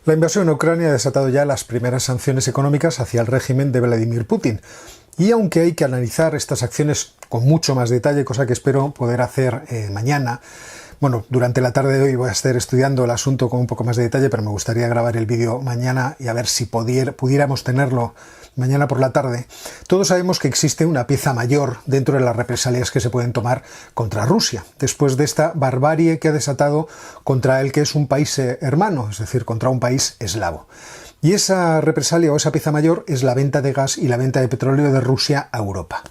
La invasión a Ucrania ha desatado ya las primeras sanciones económicas hacia el régimen de Vladimir Putin. Y aunque hay que analizar estas acciones con mucho más detalle, cosa que espero poder hacer mañana, durante la tarde de hoy voy a estar estudiando el asunto con un poco más de detalle, pero me gustaría grabar el vídeo mañana y a ver si pudiéramos tenerlo mañana por la tarde. Todos sabemos que existe una pieza mayor dentro de las represalias que se pueden tomar contra Rusia, después de esta barbarie que ha desatado contra el que es un país hermano, es decir, contra un país eslavo. Y esa represalia o esa pieza mayor es la venta de gas y la venta de petróleo de Rusia a Europa.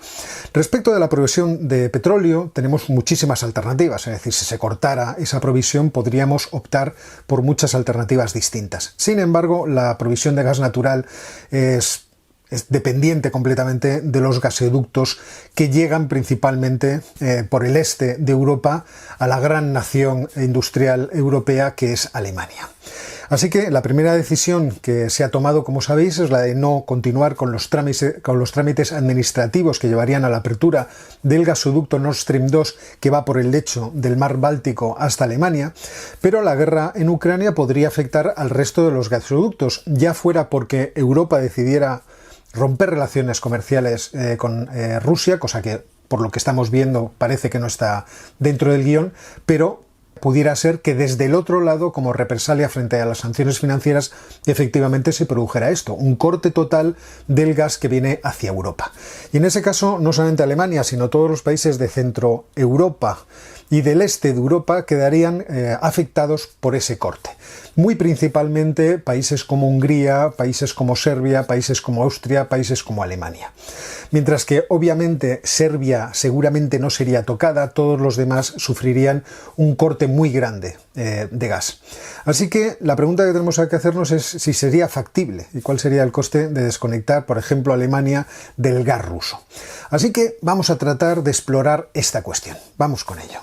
Respecto de la provisión de petróleo, tenemos muchísimas alternativas, es decir, si se cortara esa provisión podríamos optar por muchas alternativas distintas. Sin embargo, la provisión de gas natural es dependiente completamente de los gasoductos que llegan principalmente por el este de Europa a la gran nación industrial europea que es Alemania. Así que la primera decisión que se ha tomado, como sabéis, es la de no continuar con los trámites administrativos que llevarían a la apertura del gasoducto Nord Stream 2 que va por el lecho del mar Báltico hasta Alemania, pero la guerra en Ucrania podría afectar al resto de los gasoductos, ya fuera porque Europa decidiera romper relaciones comerciales con Rusia, cosa que por lo que estamos viendo parece que no está dentro del guión, pero pudiera ser que desde el otro lado, como represalia frente a las sanciones financieras, efectivamente se produjera esto, un corte total del gas que viene hacia Europa. Y en ese caso, no solamente Alemania, sino todos los países de Centro Europa y del este de Europa quedarían afectados por ese corte. Muy principalmente países como Hungría, países como Serbia, países como Austria, países como Alemania. Mientras que obviamente Serbia seguramente no sería tocada, todos los demás sufrirían un corte muy grande de gas. Así que la pregunta que tenemos que hacernos es si sería factible y cuál sería el coste de desconectar, por ejemplo, a Alemania del gas ruso. Así que vamos a tratar de explorar esta cuestión. Vamos con ello.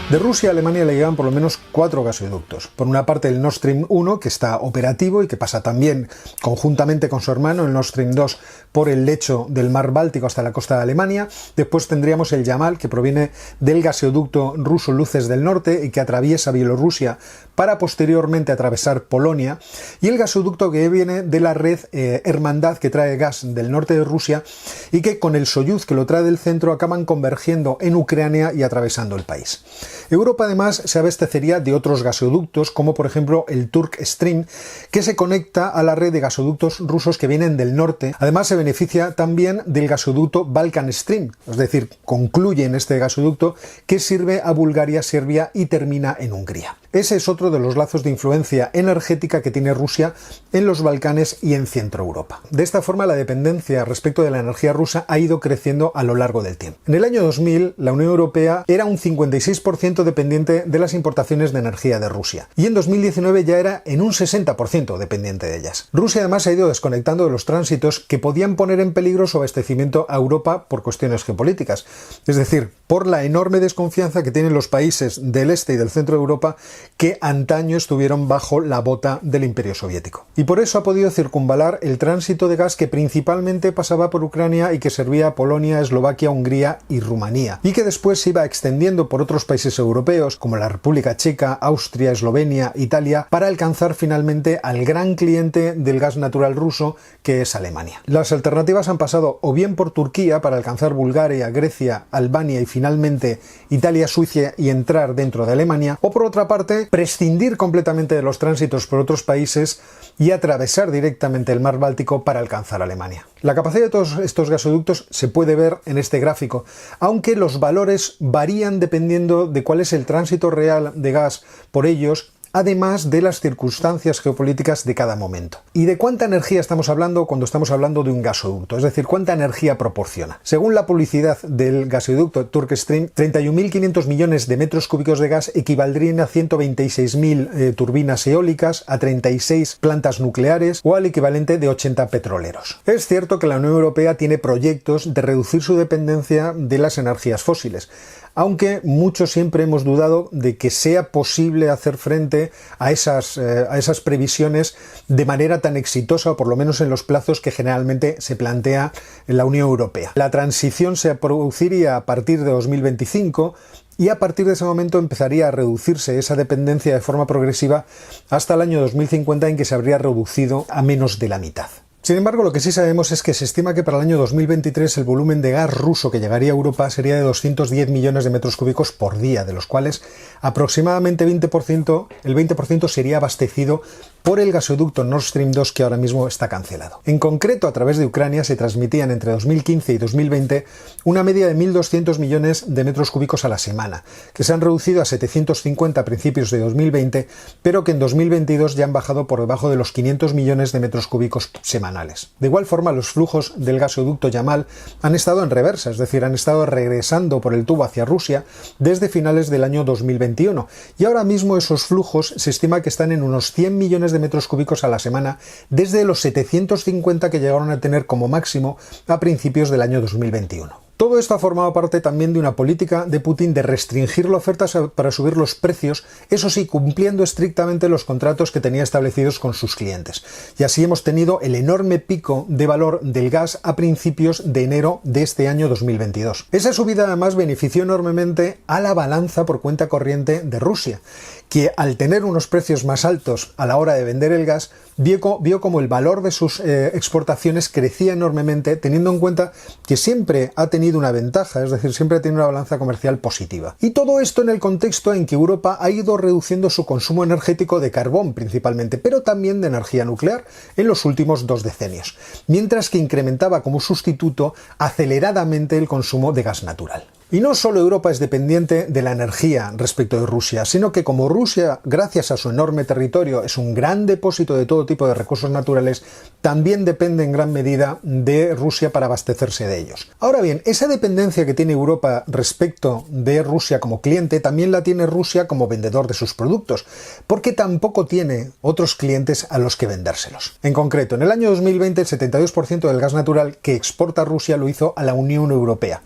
De Rusia a Alemania le llegan por lo menos 4 gasoductos. Por una parte el Nord Stream 1, que está operativo y que pasa también conjuntamente con su hermano, el Nord Stream 2, por el lecho del mar Báltico hasta la costa de Alemania. Después tendríamos el Yamal, que proviene del gasoducto ruso Luces del Norte y que atraviesa Bielorrusia para posteriormente atravesar Polonia. Y el gasoducto que viene de la red Hermandad, que trae gas del norte de Rusia y que con el Soyuz, que lo trae del centro, acaban convergiendo en Ucrania y atravesando el país. Europa además se abastecería de otros gasoductos, como por ejemplo el Turk Stream, que se conecta a la red de gasoductos rusos que vienen del norte. Además se beneficia también del gasoducto Balkan Stream, es decir, concluye en este gasoducto que sirve a Bulgaria, Serbia y termina en Hungría. Ese es otro de los lazos de influencia energética que tiene Rusia en los Balcanes y en Centro Europa. De esta forma, la dependencia respecto de la energía rusa ha ido creciendo a lo largo del tiempo. En el año 2000, la Unión Europea era un 56% dependiente de las importaciones de energía de Rusia, y en 2019 ya era en un 60% dependiente de ellas. Rusia además ha ido desconectando de los tránsitos que podían poner en peligro su abastecimiento a Europa por cuestiones geopolíticas, es decir, por la enorme desconfianza que tienen los países del este y del centro de Europa que antaño estuvieron bajo la bota del Imperio Soviético. Y por eso ha podido circunvalar el tránsito de gas que principalmente pasaba por Ucrania y que servía a Polonia, Eslovaquia, Hungría y Rumanía, y que después se iba extendiendo por otros países europeos como la República Checa, Austria, Eslovenia, Italia, para alcanzar finalmente al gran cliente del gas natural ruso, que es Alemania. Las alternativas han pasado o bien por Turquía para alcanzar Bulgaria, Grecia, Albania y finalmente Italia, Suiza y entrar dentro de Alemania, o por otra parte prescindir completamente de los tránsitos por otros países y atravesar directamente el mar Báltico para alcanzar Alemania. La capacidad de todos estos gasoductos se puede ver en este gráfico, aunque los valores varían dependiendo de cuál es el tránsito real de gas por ellos, además de las circunstancias geopolíticas de cada momento. ¿Y de cuánta energía estamos hablando cuando estamos hablando de un gasoducto? Es decir, ¿cuánta energía proporciona? Según la publicidad del gasoducto Turk Stream, 31.500 millones de metros cúbicos de gas equivaldrían a 126.000 turbinas eólicas, a 36 plantas nucleares o al equivalente de 80 petroleros. Es cierto que la Unión Europea tiene proyectos de reducir su dependencia de las energías fósiles, aunque muchos siempre hemos dudado de que sea posible hacer frente a esas previsiones de manera tan exitosa, o por lo menos en los plazos que generalmente se plantea en la Unión Europea. La transición se produciría a partir de 2025 y a partir de ese momento empezaría a reducirse esa dependencia de forma progresiva hasta el año 2050, en que se habría reducido a menos de la mitad. Sin embargo, lo que sí sabemos es que se estima que para el año 2023 el volumen de gas ruso que llegaría a Europa sería de 210 millones de metros cúbicos por día, de los cuales aproximadamente el 20% sería abastecido por el gasoducto Nord Stream 2, que ahora mismo está cancelado. En concreto, a través de Ucrania se transmitían entre 2015 y 2020 una media de 1.200 millones de metros cúbicos a la semana, que se han reducido a 750 a principios de 2020, pero que en 2022 ya han bajado por debajo de los 500 millones de metros cúbicos semanales. De igual forma, los flujos del gasoducto Yamal han estado en reversa, es decir, han estado regresando por el tubo hacia Rusia desde finales del año 2021, y ahora mismo esos flujos se estima que están en unos 100 millones de metros cúbicos a la semana, desde los 750 que llegaron a tener como máximo a principios del año 2021. Todo esto ha formado parte también de una política de Putin de restringir la oferta para subir los precios, eso sí, cumpliendo estrictamente los contratos que tenía establecidos con sus clientes. Y así hemos tenido el enorme pico de valor del gas a principios de enero de este año 2022. Esa subida además benefició enormemente a la balanza por cuenta corriente de Rusia, que al tener unos precios más altos a la hora de vender el gas, vio como el valor de sus exportaciones crecía enormemente, teniendo en cuenta que siempre ha tenido una ventaja, es decir, siempre ha tenido una balanza comercial positiva. Y todo esto en el contexto en que Europa ha ido reduciendo su consumo energético de carbón principalmente, pero también de energía nuclear en los últimos 2 decenios, mientras que incrementaba como sustituto aceleradamente el consumo de gas natural. Y no solo Europa es dependiente de la energía respecto de Rusia, sino que como Rusia, gracias a su enorme territorio, es un gran depósito de todo tipo de recursos naturales, también depende en gran medida de Rusia para abastecerse de ellos. Ahora bien, esa dependencia que tiene Europa respecto de Rusia como cliente, también la tiene Rusia como vendedor de sus productos, porque tampoco tiene otros clientes a los que vendérselos. En concreto, en el año 2020 el 72% del gas natural que exporta Rusia lo hizo a la Unión Europea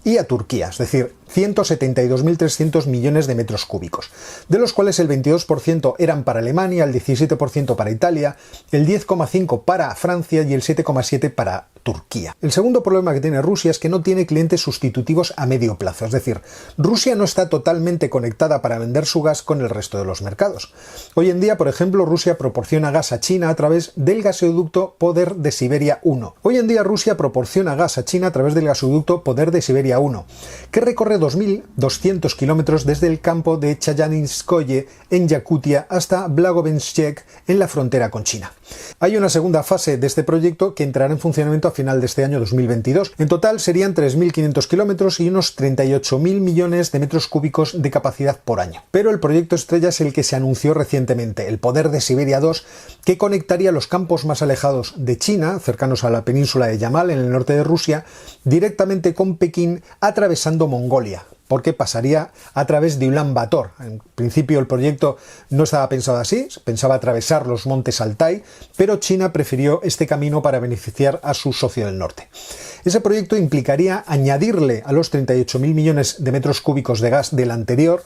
y a Turquía, es decir, 172.300 millones de metros cúbicos, de los cuales el 22% eran para Alemania, el 17% para Italia, el 10,5% para Francia y el 7,7% para Turquía. El segundo problema que tiene Rusia es que no tiene clientes sustitutivos a medio plazo, es decir, Rusia no está totalmente conectada para vender su gas con el resto de los mercados. Hoy en día, por ejemplo, Rusia proporciona gas a China a través del gasoducto Poder de Siberia 1. Hoy en día Rusia proporciona gas a China a través del gasoducto Poder de Siberia 1, que recorre 2.200 kilómetros desde el campo de Chayaninskoye en Yakutia hasta Blagovensk en la frontera con China. Hay una segunda fase de este proyecto que entrará en funcionamiento a final de este año 2022. En total serían 3.500 kilómetros y unos 38.000 millones de metros cúbicos de capacidad por año. Pero el proyecto estrella es el que se anunció recientemente, el Poder de Siberia 2, que conectaría los campos más alejados de China, cercanos a la península de Yamal en el norte de Rusia, directamente con Pekín, atravesando Mongolia, porque pasaría a través de Ulan Bator. En principio el proyecto no estaba pensado así, pensaba atravesar los montes Altai, pero China prefirió este camino para beneficiar a su socio del norte. Ese proyecto implicaría añadirle a los 38.000 millones de metros cúbicos de gas del anterior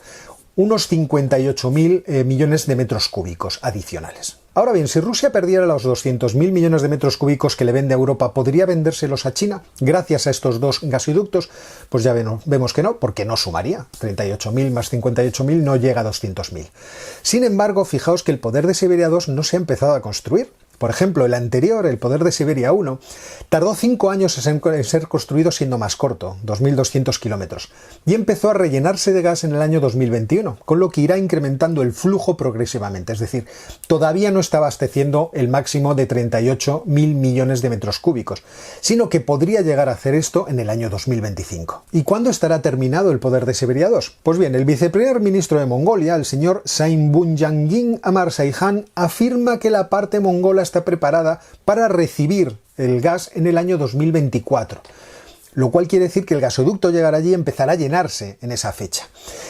unos 58.000 millones de metros cúbicos adicionales. Ahora bien, si Rusia perdiera los 200.000 millones de metros cúbicos que le vende a Europa, ¿podría vendérselos a China gracias a estos dos gasoductos? Pues ya vemos que no, porque no sumaría. 38.000 más 58.000 no llega a 200.000. Sin embargo, fijaos que el Poder de Siberia 2 no se ha empezado a construir. Por ejemplo, el anterior, el Poder de Siberia 1, tardó 5 años en ser construido siendo más corto, 2.200 kilómetros, y empezó a rellenarse de gas en el año 2021, con lo que irá incrementando el flujo progresivamente, es decir, todavía no está abasteciendo el máximo de 38.000 millones de metros cúbicos, sino que podría llegar a hacer esto en el año 2025. ¿Y cuándo estará terminado el Poder de Siberia 2? Pues bien, el viceprimer ministro de Mongolia, el señor Saimbunyangin Amarsaihan, afirma que la parte mongola está preparada para recibir el gas en el año 2024, lo cual quiere decir que el gasoducto llegará allí y empezará a llenarse en esa fecha,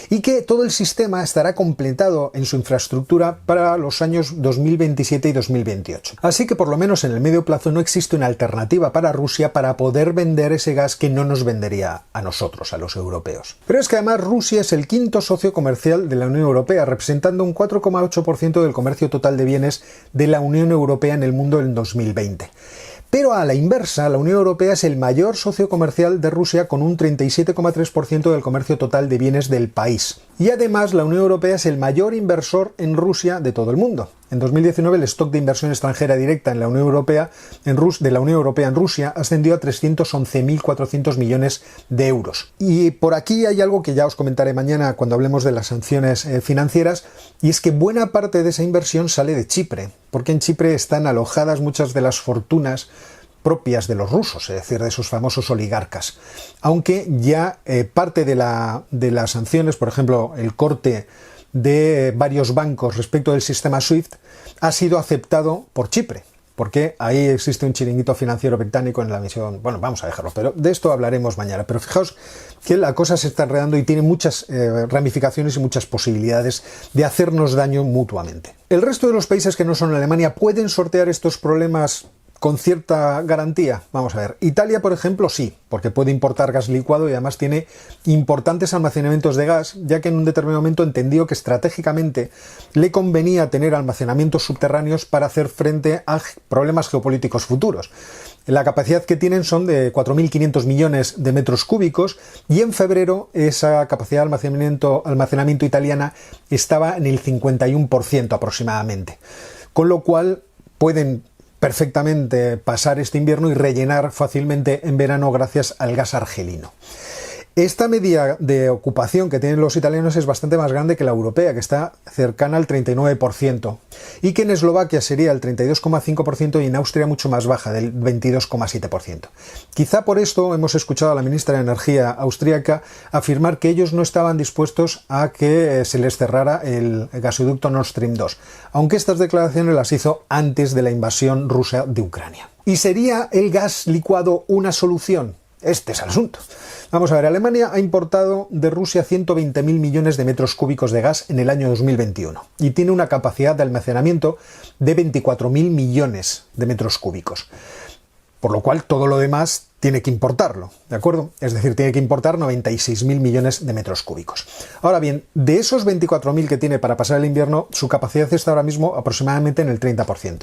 y que todo el sistema estará completado en su infraestructura para los años 2027 y 2028. Así que por lo menos en el medio plazo no existe una alternativa para Rusia para poder vender ese gas que no nos vendería a nosotros, a los europeos. Pero es que además Rusia es el quinto socio comercial de la Unión Europea, representando un 4,8% del comercio total de bienes de la Unión Europea en el mundo en 2020. Pero a la inversa, la Unión Europea es el mayor socio comercial de Rusia con un 37,3% del comercio total de bienes del país. Y además la Unión Europea es el mayor inversor en Rusia de todo el mundo. En 2019 el stock de inversión extranjera directa en la Unión Europea, de la Unión Europea en Rusia ascendió a 311.400 millones de euros. Y por aquí hay algo que ya os comentaré mañana cuando hablemos de las sanciones financieras, y es que buena parte de esa inversión sale de Chipre, porque en Chipre están alojadas muchas de las fortunas propias de los rusos, es decir, de esos famosos oligarcas. Aunque ya parte de las sanciones, por ejemplo, el corte de varios bancos respecto del sistema SWIFT, ha sido aceptado por Chipre, porque ahí existe un chiringuito financiero británico en la misión. Bueno, vamos a dejarlo, pero de esto hablaremos mañana. Pero fijaos que la cosa se está enredando y tiene muchas ramificaciones y muchas posibilidades de hacernos daño mutuamente. El resto de los países que no son Alemania pueden sortear estos problemas con cierta garantía. Vamos a ver, Italia, por ejemplo, sí, porque puede importar gas licuado y además tiene importantes almacenamientos de gas, ya que en un determinado momento entendió que estratégicamente le convenía tener almacenamientos subterráneos para hacer frente a problemas geopolíticos futuros. La capacidad que tienen son de 4.500 millones de metros cúbicos y en febrero esa capacidad de almacenamiento italiana estaba en el 51% aproximadamente, con lo cual pueden perfectamente pasar este invierno y rellenar fácilmente en verano gracias al gas argelino. Esta medida de ocupación que tienen los italianos es bastante más grande que la europea, que está cercana al 39%, y que en Eslovaquia sería el 32,5% y en Austria mucho más baja, del 22,7%. Quizá por esto hemos escuchado a la ministra de Energía austríaca afirmar que ellos no estaban dispuestos a que se les cerrara el gasoducto Nord Stream 2, aunque estas declaraciones las hizo antes de la invasión rusa de Ucrania. ¿Y sería el gas licuado una solución? Este es el asunto. Vamos a ver, Alemania ha importado de Rusia 120.000 millones de metros cúbicos de gas en el año 2021 y tiene una capacidad de almacenamiento de 24.000 millones de metros cúbicos. Por lo cual todo lo demás tiene que importarlo, ¿de acuerdo? Es decir, tiene que importar 96.000 millones de metros cúbicos. Ahora bien, de esos 24.000 que tiene para pasar el invierno, su capacidad está ahora mismo aproximadamente en el 30%,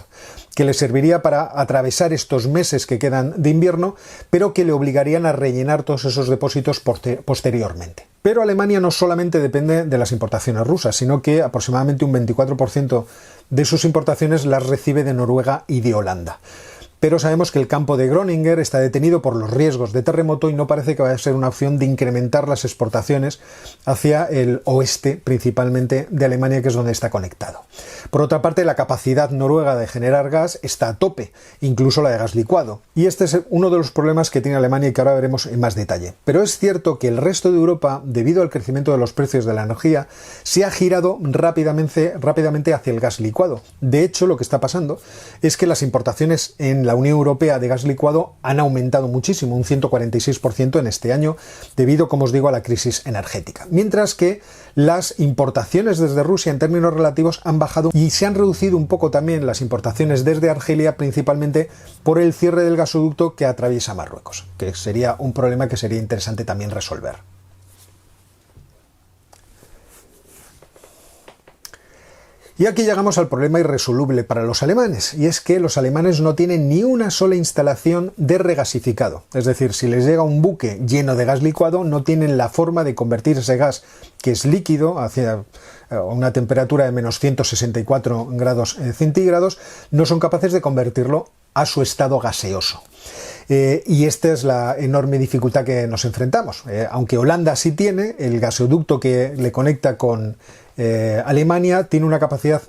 que le serviría para atravesar estos meses que quedan de invierno, pero que le obligarían a rellenar todos esos depósitos posteriormente. Pero Alemania no solamente depende de las importaciones rusas, sino que aproximadamente un 24% de sus importaciones las recibe de Noruega y de Holanda. Pero sabemos que el campo de Groninger está detenido por los riesgos de terremoto y no parece que vaya a ser una opción de incrementar las exportaciones hacia el oeste, principalmente de Alemania, que es donde está conectado. Por otra parte, la capacidad noruega de generar gas está a tope, incluso la de gas licuado. Y este es uno de los problemas que tiene Alemania y que ahora veremos en más detalle. Pero es cierto que el resto de Europa, debido al crecimiento de los precios de la energía, se ha girado rápidamente hacia el gas licuado. De hecho, lo que está pasando es que las importaciones en la Unión Europea de gas licuado han aumentado muchísimo, un 146% en este año, debido, como os digo, a la crisis energética. Mientras que las importaciones desde Rusia en términos relativos han bajado y se han reducido un poco también las importaciones desde Argelia, principalmente por el cierre del gasoducto que atraviesa Marruecos, que sería un problema que sería interesante también resolver. Y aquí llegamos al problema irresoluble para los alemanes, y es que los alemanes no tienen ni una sola instalación de regasificado. Es decir, si les llega un buque lleno de gas licuado, no tienen la forma de convertir ese gas, que es líquido, hacia una temperatura de menos 164 grados centígrados, no son capaces de convertirlo a su estado gaseoso. Y esta es la enorme dificultad que nos enfrentamos. Aunque Holanda sí tiene, el gasoducto que le conecta con Alemania tiene una capacidad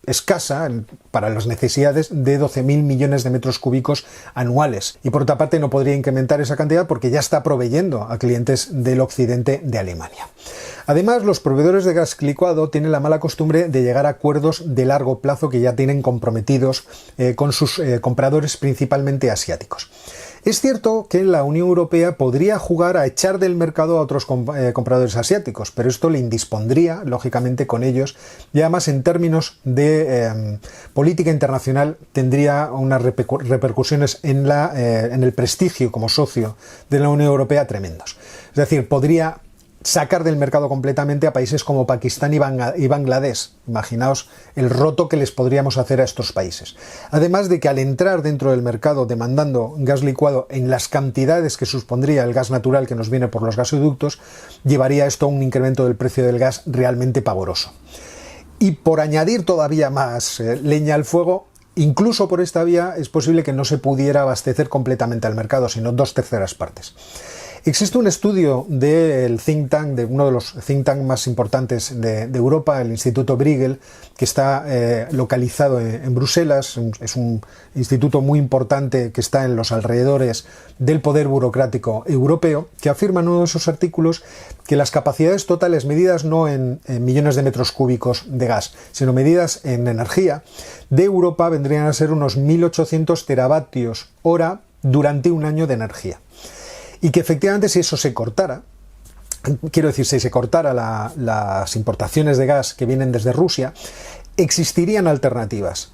escasa para las necesidades de 12.000 millones de metros cúbicos anuales, y por otra parte no podría incrementar esa cantidad porque ya está proveyendo a clientes del occidente de Alemania. Además, los proveedores de gas licuado tienen la mala costumbre de llegar a acuerdos de largo plazo que ya tienen comprometidos con sus compradores, principalmente asiáticos. Es cierto que la Unión Europea podría jugar a echar del mercado a otros compradores asiáticos, pero esto le indispondría, lógicamente, con ellos, y además en términos de política internacional tendría unas repercusiones en el prestigio como socio de la Unión Europea tremendos. Es decir, podría sacar del mercado completamente a países como Pakistán y Bangladesh. Imaginaos el roto que les podríamos hacer a estos países. Además de que al entrar dentro del mercado demandando gas licuado en las cantidades que supondría el gas natural que nos viene por los gasoductos, llevaría esto a un incremento del precio del gas realmente pavoroso. Y por añadir todavía más leña al fuego, incluso por esta vía es posible que no se pudiera abastecer completamente al mercado, sino 2/3 partes. Existe un estudio del think tank, de uno de los think tank más importantes de Europa, el Instituto Bruegel, que está localizado en Bruselas. Es un instituto muy importante que está en los alrededores del poder burocrático europeo, que afirma en uno de esos artículos que las capacidades totales, medidas no en millones de metros cúbicos de gas, sino medidas en energía, de Europa vendrían a ser unos 1.800 teravatios hora durante un año de energía. Y que efectivamente si eso se cortara, quiero decir, si se cortara las importaciones de gas que vienen desde Rusia, existirían alternativas.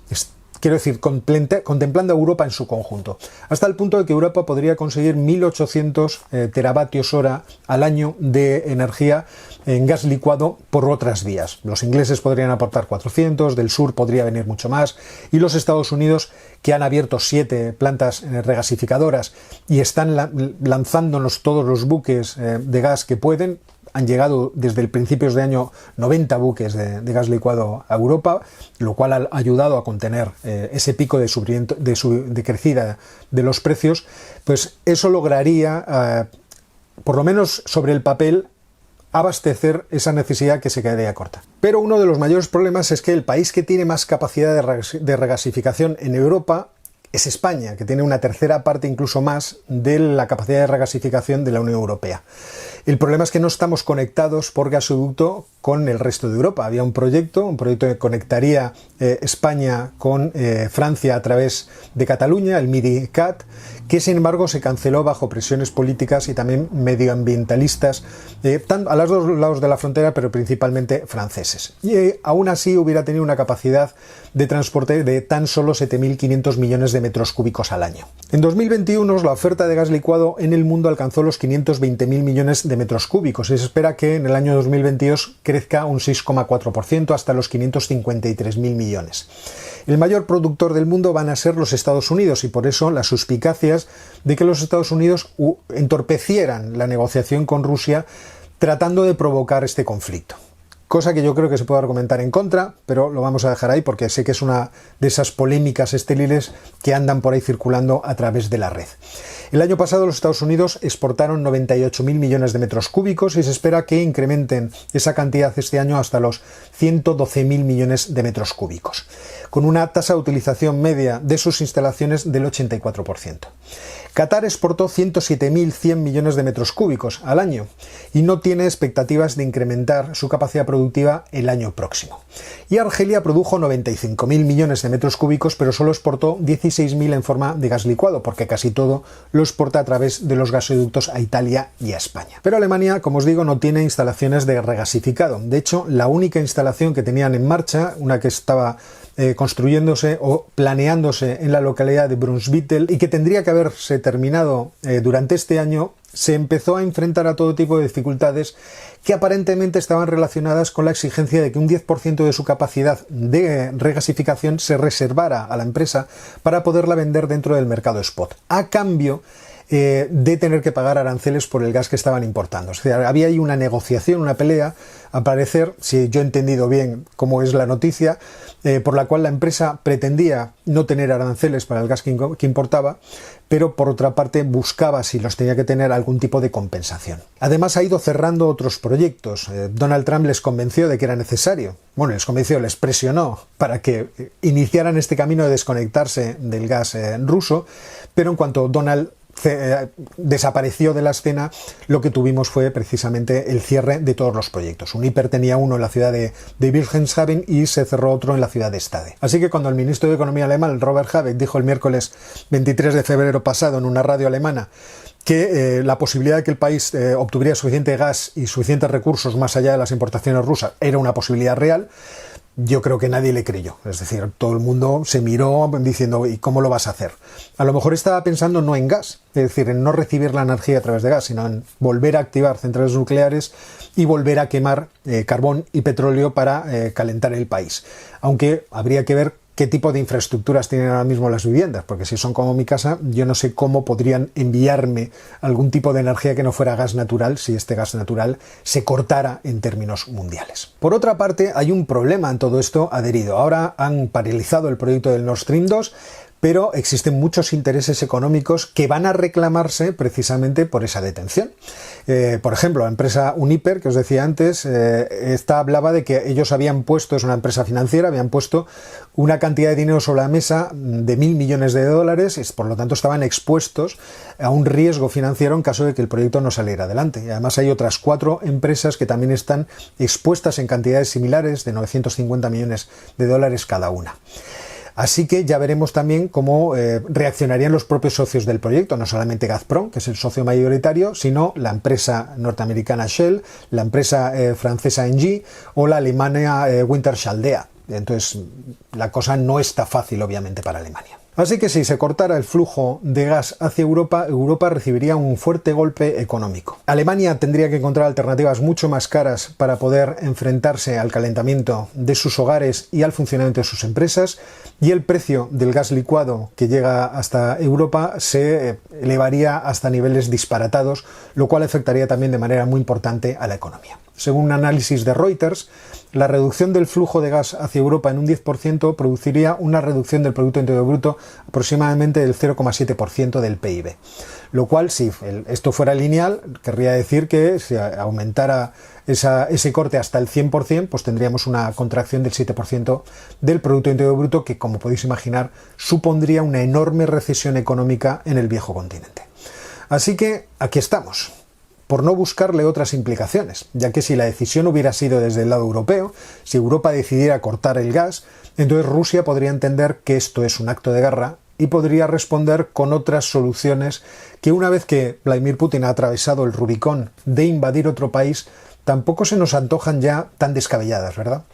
Quiero decir, contemplando a Europa en su conjunto, hasta el punto de que Europa podría conseguir 1.800 teravatios hora al año de energía en gas licuado por otras vías. Los ingleses podrían aportar 400, del sur podría venir mucho más, y los Estados Unidos, que han abierto 7 plantas regasificadoras y están lanzándonos todos los buques de gas que pueden. Han llegado desde el principios de año 90 buques de gas licuado a Europa, lo cual ha ayudado a contener ese pico de crecida de los precios. Pues eso lograría, por lo menos sobre el papel, abastecer esa necesidad que se quedaría corta. Pero uno de los mayores problemas es que el país que tiene más capacidad de regasificación en Europa es España, que tiene una tercera parte, incluso más, de la capacidad de regasificación de la Unión Europea. El problema es que no estamos conectados por gasoducto con el resto de Europa. Había un proyecto que conectaría España con Francia a través de Cataluña, el MIDI-CAT, que sin embargo se canceló bajo presiones políticas y también medioambientalistas a los dos lados de la frontera, pero principalmente franceses. Y aún así hubiera tenido una capacidad de transporte de tan solo 7.500 millones de metros cúbicos al año. En 2021 la oferta de gas licuado en el mundo alcanzó los 520.000 millones de metros cúbicos y se espera que en el año 2022 crezca un 6,4% hasta los 553.000 millones. El mayor productor del mundo van a ser los Estados Unidos y por eso las suspicacias de que los Estados Unidos entorpecieran la negociación con Rusia tratando de provocar este conflicto. Cosa que yo creo que se puede argumentar en contra, pero lo vamos a dejar ahí porque sé que es una de esas polémicas estériles que andan por ahí circulando a través de la red. El año pasado los Estados Unidos exportaron 98.000 millones de metros cúbicos y se espera que incrementen esa cantidad este año hasta los 112.000 millones de metros cúbicos, con una tasa de utilización media de sus instalaciones del 84%. Qatar exportó 107.100 millones de metros cúbicos al año y no tiene expectativas de incrementar su capacidad productiva el año próximo. Y Argelia produjo 95.000 millones de metros cúbicos, pero solo exportó 16.000 en forma de gas licuado, porque casi todo lo exporta a través de los gasoductos a Italia y a España. Pero Alemania, como os digo, no tiene instalaciones de regasificado. De hecho, la única instalación que tenían en marcha, una que estaba construyéndose o planeándose en la localidad de Brunsbüttel y que tendría que haberse terminado durante este año, se empezó a enfrentar a todo tipo de dificultades que aparentemente estaban relacionadas con la exigencia de que un 10% de su capacidad de regasificación se reservara a la empresa para poderla vender dentro del mercado spot, a cambio de tener que pagar aranceles por el gas que estaban importando. O sea, había ahí una negociación, una pelea, a parecer, si yo he entendido bien cómo es la noticia, por la cual la empresa pretendía no tener aranceles para el gas que importaba, pero por otra parte buscaba, si los tenía que tener, algún tipo de compensación. Además ha ido cerrando otros proyectos. Donald Trump les convenció de que era necesario. Bueno, les presionó para que iniciaran este camino de desconectarse del gas ruso, pero en cuanto Donald desapareció de la escena, lo que tuvimos fue precisamente el cierre de todos los proyectos. Uniper tenía uno en la ciudad de Wilhelmshaven y se cerró otro en la ciudad de Stade. Así que cuando el ministro de Economía alemán, Robert Habeck, dijo el miércoles 23 de febrero pasado en una radio alemana que la posibilidad de que el país obtuviera suficiente gas y suficientes recursos más allá de las importaciones rusas era una posibilidad real, yo creo que nadie le creyó. Es decir, todo el mundo se miró diciendo, ¿y cómo lo vas a hacer? A lo mejor estaba pensando no en gas, es decir, en no recibir la energía a través de gas, sino en volver a activar centrales nucleares y volver a quemar carbón y petróleo para calentar el país. Aunque habría que ver qué tipo de infraestructuras tienen ahora mismo las viviendas, porque si son como mi casa, yo no sé cómo podrían enviarme algún tipo de energía que no fuera gas natural si este gas natural se cortara en términos mundiales. Por otra parte, hay un problema en todo esto adherido. Ahora han paralizado el proyecto del Nord Stream 2, pero existen muchos intereses económicos que van a reclamarse precisamente por esa detención. Por ejemplo, la empresa Uniper, que os decía antes, esta hablaba de que ellos habían puesto, es una empresa financiera, habían puesto una cantidad de dinero sobre la mesa de $1.000 millones, y por lo tanto estaban expuestos a un riesgo financiero en caso de que el proyecto no saliera adelante. Y además hay otras 4 empresas que también están expuestas en cantidades similares de $950 millones cada una. Así que ya veremos también cómo reaccionarían los propios socios del proyecto, no solamente Gazprom, que es el socio mayoritario, sino la empresa norteamericana Shell, la empresa francesa Engie o la alemana Wintershall. Entonces, la cosa no está fácil, obviamente, para Alemania. Así que si se cortara el flujo de gas hacia Europa, Europa recibiría un fuerte golpe económico. Alemania tendría que encontrar alternativas mucho más caras para poder enfrentarse al calentamiento de sus hogares y al funcionamiento de sus empresas, y el precio del gas licuado que llega hasta Europa se elevaría hasta niveles disparatados, lo cual afectaría también de manera muy importante a la economía. Según un análisis de Reuters, la reducción del flujo de gas hacia Europa en un 10% produciría una reducción del Producto Interior Bruto aproximadamente del 0,7% del PIB. Lo cual, si esto fuera lineal, querría decir que si aumentara ese corte hasta el 100%, pues tendríamos una contracción del 7% del Producto Interior Bruto que, como podéis imaginar, supondría una enorme recesión económica en el viejo continente. Así que aquí estamos, por no buscarle otras implicaciones, ya que si la decisión hubiera sido desde el lado europeo, si Europa decidiera cortar el gas, entonces Rusia podría entender que esto es un acto de guerra y podría responder con otras soluciones que, una vez que Vladimir Putin ha atravesado el Rubicón de invadir otro país, tampoco se nos antojan ya tan descabelladas, ¿verdad?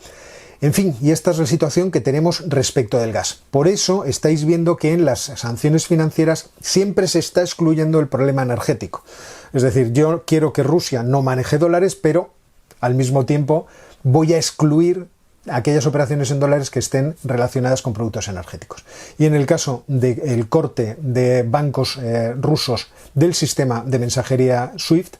En fin, y esta es la situación que tenemos respecto del gas. Por eso estáis viendo que en las sanciones financieras siempre se está excluyendo el problema energético. Es decir, yo quiero que Rusia no maneje dólares, pero al mismo tiempo voy a excluir aquellas operaciones en dólares que estén relacionadas con productos energéticos. Y en el caso del corte de bancos rusos del sistema de mensajería SWIFT,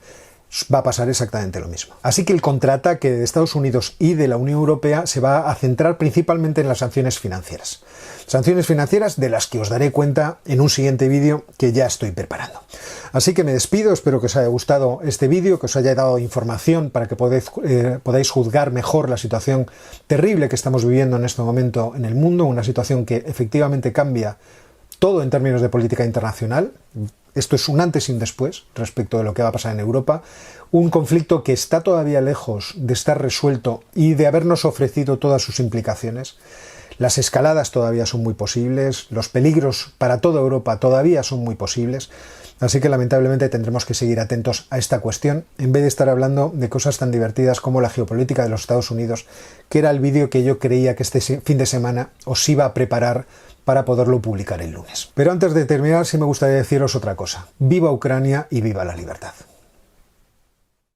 va a pasar exactamente lo mismo. Así que el contraataque de Estados Unidos y de la Unión Europea se va a centrar principalmente en las sanciones financieras. Sanciones financieras de las que os daré cuenta en un siguiente vídeo que ya estoy preparando. Así que me despido, espero que os haya gustado este vídeo, que os haya dado información para que podáis juzgar mejor la situación terrible que estamos viviendo en este momento en el mundo, una situación que efectivamente cambia todo en términos de política internacional. Esto es un antes y un después respecto de lo que va a pasar en Europa. Un conflicto que está todavía lejos de estar resuelto y de habernos ofrecido todas sus implicaciones. Las escaladas todavía son muy posibles, los peligros para toda Europa todavía son muy posibles. Así que lamentablemente tendremos que seguir atentos a esta cuestión, en vez de estar hablando de cosas tan divertidas como la geopolítica de los Estados Unidos, que era el vídeo que yo creía que este fin de semana os iba a preparar para poderlo publicar el lunes. Pero antes de terminar, sí me gustaría deciros otra cosa. ¡Viva Ucrania y viva la libertad!